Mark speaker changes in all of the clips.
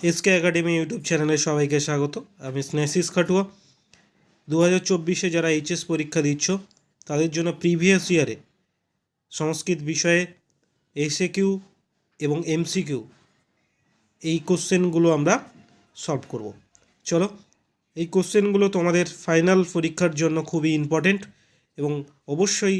Speaker 1: SK academy YouTube চ্যানেলে সবাইকে স্বাগত। আমি স্নেহাশিস খাটুয়া। 2024-এ যারা এইচএস পরীক্ষা দিচ্ছ তাদের জন্য প্রিভিয়াস ইয়ারে সংস্কৃত বিষয়ে এসএকিউ এবং এমসিকিউ এই কোশ্চেনগুলো আমরা সলভ করব। চলো, এই কোশ্চেনগুলো তোমাদের ফাইনাল পরীক্ষার জন্য খুবই ইম্পর্টেন্ট এবং অবশ্যই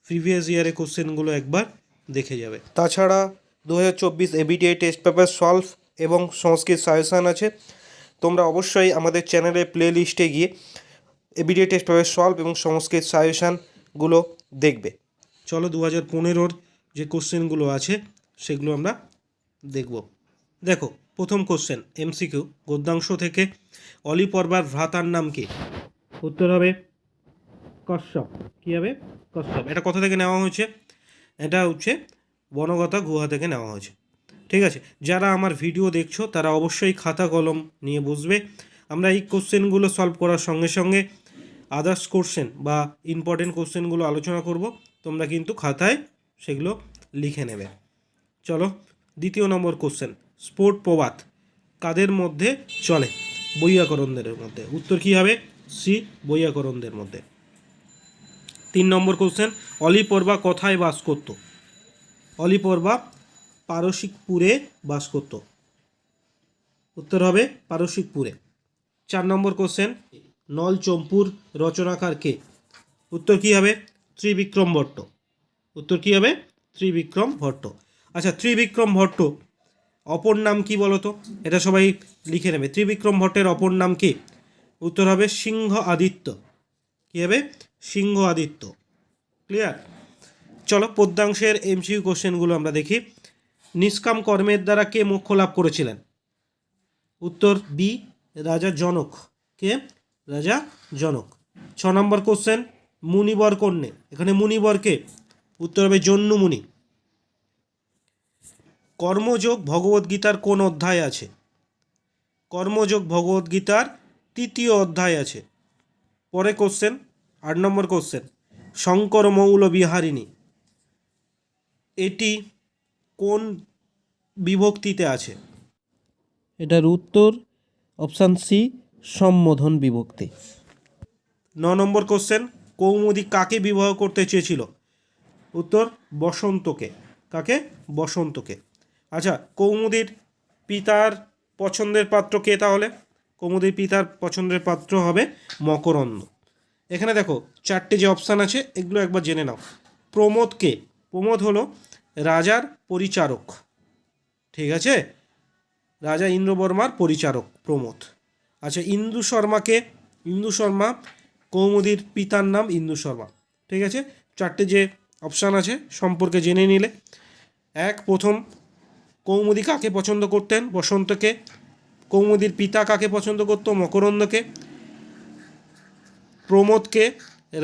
Speaker 1: প্রিভিয়াস ইয়ারে কোশ্চেনগুলো একবার দেখে যাবে। তাছাড়া 2024 এবিটিআই টেস্ট পেপার সলভ এবং সংস্কৃত সাজেশান আছে। তোমরা অবশ্যই আমাদের চ্যানেলের প্লে লিস্টে গিয়ে এবিটিআই টেস্ট পেপার সলভ এবং সংস্কৃত সাজেশানগুলো দেখবে। চলো 2015-র যে কোশ্চেনগুলো আছে সেগুলো আমরা দেখব। দেখো, প্রথম কোশ্চেন এমসিকিউ, গদ্যাংশ থেকে অলি পর্বার ভ্রাতার নাম কি? উত্তর হবে কশ্যপ। কী হবে? কশ্যপ। এটা কোথা থেকে নেওয়া হয়েছে? এটা হচ্ছে বনগতা গুহা থেকে নেওয়া হয়েছে। ঠিক আছে, যারা আমার ভিডিও দেখছো তারা অবশ্যই খাতা কলম নিয়ে বসবে। আমরা এই কোশ্চেনগুলো সলভ করার সঙ্গে সঙ্গে আদার্স কোশ্চেন বা ইম্পর্টেন্ট কোশ্চেনগুলো আলোচনা করব। তোমরা কিন্তু খাতায় সেগুলো লিখে নেবে। চলো, দ্বিতীয় নম্বর কোশ্চেন, স্ফোট প্রবাদ কাদের মধ্যে চলে? বৈয়াকরণদের মধ্যে। উত্তর কী হবে? সি, বৈয়াকরণদের মধ্যে। 3 নম্বর কোশ্চেন, অলি পর্বা কোথায় বাস করত? অলি পর্বা পারসিকপুরে বাস করত। উত্তর হবে পারসিকপুরে। 4 নম্বর কোশ্চেন, নলচম্পুর রচনাকার কে? উত্তর কী হবে? ত্রিবিক্রম ভট্ট। উত্তর কী হবে? ত্রিবিক্রম ভট্ট। আচ্ছা, ত্রিবিক্রম ভট্ট অপর নাম কি বলো তো? এটা সবাই লিখে নেবে। ত্রিবিক্রম ভট্টের অপর নাম কি? উত্তর হবে সিংহ আদিত্য। কী হবে? সিংহ আদিত্য। ক্লিয়ার? চলো, পদ্যাংশের এমসিকিউ কোশ্চেনগুলো আমরা দেখি। নিষ্কাম কর্মের দ্বারা কে মোক্ষ লাভ করেছিলেন? উত্তর বি, রাজা জনক। কে? রাজা জনক। 6 নম্বর কোশ্চেন, মুনিবর কন্যে, এখানে মুনিবর কে? উত্তর হবে জন্যু মুনি। কর্মযোগ ভগবদ্গীতার কোন অধ্যায় আছে? কর্মযোগ ভগবদ্গীতার 3য় অধ্যায় আছে। পরে কোশ্চেন, 8 নম্বর কোশ্চেন, শঙ্কর মৌল বিহারিণী এটি কোন বিভক্তিতে আছে? এটার উত্তর অপশান সি, সম্বোধন বিভক্তি। 9 নম্বর কোশ্চেন, কৌমুদী কাকে বিবাহ করতে চেয়েছিল? উত্তর বসন্তকে। কাকে? বসন্তকে। আচ্ছা, কৌমুদীর পিতার পছন্দের পাত্র কে তাহলে? কৌমুদীর পিতার পছন্দের পাত্র হবে মকরন্দ। এখানে দেখো 4টে যে অপশান আছে এগুলো একবার জেনে নাও। প্রমোদ কে? প্রমোদ হলো রাজার পরিচারক। ঠিক আছে, রাজা ইন্দ্রবর্মার পরিচারক প্রমোদ। আচ্ছা, ইন্দু শর্মাকে? ইন্দু শর্মা কৌমুদীর পিতার নাম ইন্দু শর্মা। ঠিক আছে, 4টে যে অপশান আছে সম্পর্কে জেনে নিলে। প্রথম, কৌমুদী কাকে পছন্দ করতেন? বসন্তকে। কৌমুদীর পিতা কাকে পছন্দ করত? মকরন্দকে। প্রমোদকে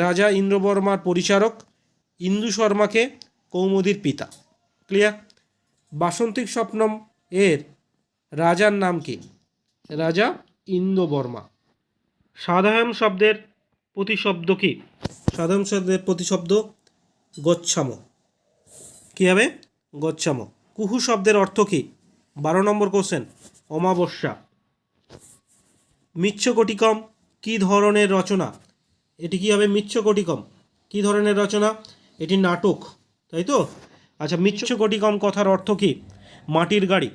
Speaker 1: রাজা ইন্দ্রবর্মার পরিচারক। ইন্দু শর্মাকে কৌমুদীর পিতা। ক্লিয়ার? বাসন্তিক স্বপ্নম এর রাজার নাম কি? রাজা ইন্দ্রবর্মা। সাধারণ শব্দের প্রতিশব্দ কি? সাধারণ শব্দের প্রতিশব্দ গচ্ছাম। কী হবে? গচ্ছাম। কুহু শব্দের অর্থ কী? 12 নম্বর কোশ্চেন, অমাবস্যা। মিচ্ছকটিকম কী ধরনের রচনা? এটি কী হবে? মিচ্ছকটিকম কী ধরনের রচনা? এটি নাটক, তাই তো? আচ্ছা, মিচ্ছকটিকম কথার অর্থ কী? মাটির গাড়ি।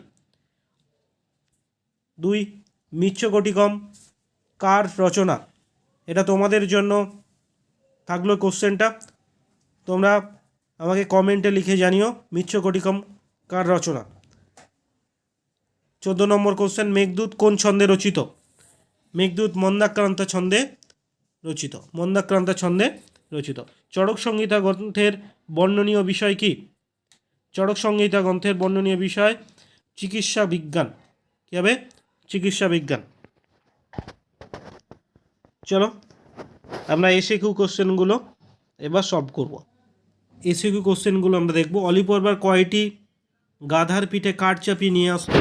Speaker 1: 2, মিচ্ছকটিকম কার রচনা? এটা তোমাদের জন্য থাকলো কোশ্চেনটা। তোমরা আমাকে কমেন্টে লিখে জানিও মিচ্ছকটিকম কার রচনা। 14 নম্বর কোশ্চেন, মেঘদূত কোন ছন্দে রচিত? মেঘদূত মন্দাক্রান্ত ছন্দে রচিত। মন্দাক্রান্ত ছন্দে রচিত। চড়ক সংহিতা গ্রন্থের বর্ণনীয় বিষয় কি? চড়ক সংহিতা গ্রন্থের বর্ণনীয় বিষয় চিকিৎসা বিজ্ঞান। কী হবে? চিকিৎসা বিজ্ঞান। চলো, আমরা এসএকিউ কোশ্চেনগুলো এবার সলভ করব। এসএকিউ কোশ্চেনগুলো আমরা দেখব। অলি পর্বার কয়টি গাধার পিঠে কাঠ চাপিয়ে নিয়ে আসতো?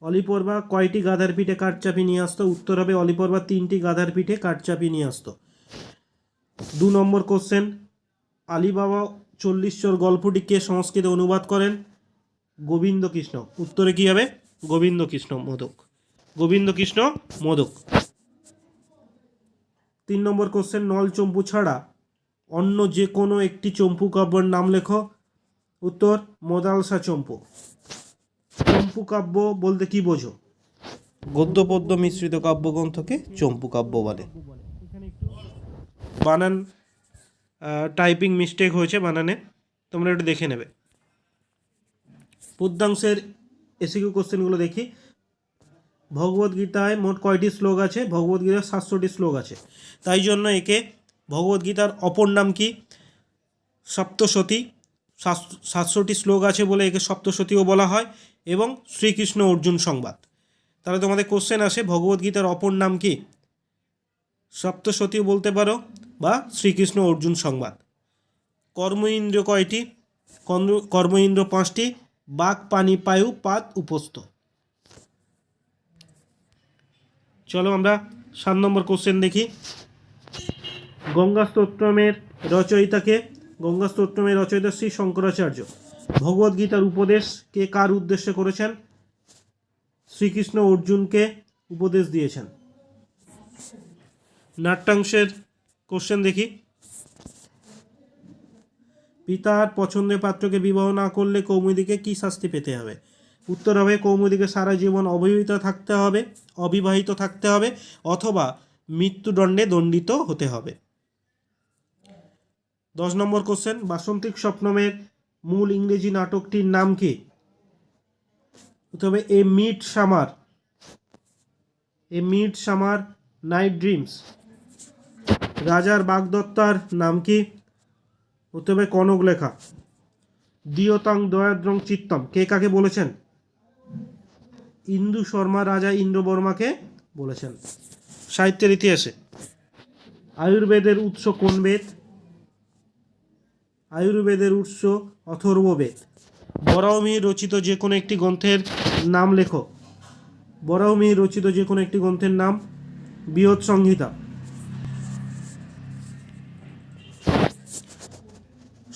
Speaker 1: অলি পর্বা কয়টি গাধার পিঠে কাঠ চাপিয়ে নিয়ে আসতো? উত্তর হবে অলি পর্বা 3টি গাধার পিঠে কাঠ চাপিয়ে নিয়ে আসতো। 2 নম্বর কোশ্চেন, আলিবাবা 40 চোর গল্পটি কে সংস্কৃতে অনুবাদ করেন? গোবিন্দকৃষ্ণ। উত্তরে কী হবে? গোবিন্দকৃষ্ণ মোদক। গোবিন্দকৃষ্ণ মোদক। 3 নম্বর কোশ্চেন, নলচম্পু ছাড়া অন্য যে কোনো একটি চম্পু কাব্যের নাম লেখো। উত্তর মদালসা চম্পু। চম্পু কাব্য বলতে কি বোঝো? গদ্য পদ্য মিশ্রিত কাব্যগ্রন্থকে চম্পু কাব্য বলে। বানান টাইপিং মিস্টেক হয়েছে বানানে, তোমরা একটু দেখে নেবে। পদ্যাংশের এসিকিউ কোশ্চেনগুলো দেখি। ভগবদ্গীতায় মোট কয়টি শ্লোক আছে? ভগবদ্গীতায় 700টি শ্লোক আছে, তাই জন্য একে ভগবদ্গীতার অপর নাম কি? সপ্তশতী। 700টি শ্লোক আছে বলে একে সপ্তশতীও বলা হয়, এবং শ্রীকৃষ্ণ অর্জুন সংবাদ। তাহলে তোমাদের কোশ্চেন আসে ভগবদ্গীতার অপর নাম কি? সপ্তশতীও বলতে পারো বা শ্রীকৃষ্ণ অর্জুন সংবাদ। কর্ম ইন্দ্রিয় কয়টি? কর্ম ইন্দ্রিয় 5টি। বাক, পানি, পায়ু, পাত, উপস্থ। চলো আমরা 7 নম্বর কোশ্চেন দেখি। গঙ্গা স্তোত্রমের রচয়িতাকে? গঙ্গা স্তোত্রমের রচয়িতা শ্রী শঙ্করাচার্য। ভগবদ্গীতার উপদেশ কে কার উদ্দেশ্যে করেছেন? শ্রীকৃষ্ণ অর্জুনকে উপদেশ দিয়েছেন। নাট্যাংশের কোশ্চেন দেখি। পিতার পছন্দের পাত্রকে বিবাহ না করলে কৌমুদীকে কি শাস্তি পেতে হবে? উত্তর হবে কৌমুদীকে সারা জীবন অবিবাহিত থাকতে হবে অথবা মৃত্যুদণ্ডে দণ্ডিত হতে হবে। 10 নম্বর কোশ্চেন, বাসন্তিক স্বপ্নমের মূল ইংরেজি নাটকটির নাম কি? উত্তর হবে এ মিড সামার নাইট ড্রিমস। রাজার বাগদত্তার নাম কি? উত্তর হবে কনকলেখা। দিয়তাং দয়াদ্রং চিত্তম কে কাকে বলেছেন? ইন্দু শর্মা রাজা ইন্দ্রবর্মাকে বলেছেন। সাহিত্যের ইতিহাসে আয়ুর্বেদের উৎস কোন বেদ? আয়ুর্বেদের উৎস অথর্ববেদ। বরাহমিহির রচিত যে কোনো একটি গ্রন্থের নাম লেখো। বরাহমিহির রচিত যে কোনো একটি গ্রন্থের নাম বৃহৎ সংহিতা।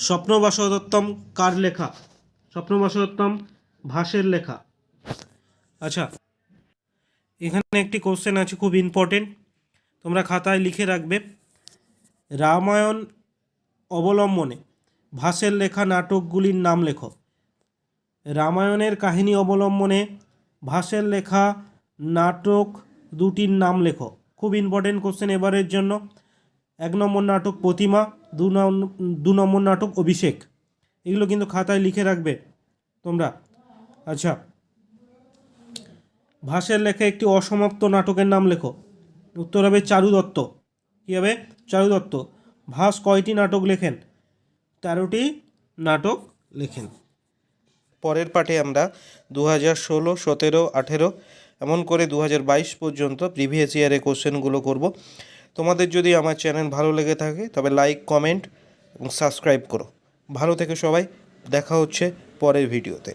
Speaker 1: স্বপ্নবাসবদত্তম কার লেখা? স্বপ্নবাসবদত্তম ভাসের লেখা। আচ্ছা, এখানে একটি কোশ্চেন আছে খুব ইম্পর্টেন্ট, তোমরা খাতায় লিখে রাখবে। রামায়ণ অবলম্বনে ভাসের লেখা নাটকগুলির নাম লেখো। রামায়ণের কাহিনী অবলম্বনে ভাসের লেখা নাটক দুটির নাম লেখো। খুব ইম্পর্টেন্ট কোশ্চেন এবারের জন্য। 1 নম্বর নাটক প্রতিমা, 2 নম্বর নাটক অভিষেক। এগুলো কিন্তু খাতায় লিখে রাখবে তোমরা। আচ্ছা, ভাসের লেখা একটি অসমাপ্ত নাটকের নাম লেখো। উত্তর হবে চারুদত্ত। কী হবে? চারুদত্ত। ভাস কয়টি নাটক লেখেন? 13টি নাটক লেখেন। পরের পাঠে আমরা 2016, 17, 18 এমন করে 2022 পর্যন্ত প্রিভিয়াস ইয়ারের কোশ্চেনগুলো করব। তোমাদের যদি আমার চ্যানেল ভালো লেগে থাকে তবে লাইক, কমেন্ট এবং সাবস্ক্রাইব করো। ভালো থেকে সবাই, দেখা হচ্ছে পরের ভিডিওতে।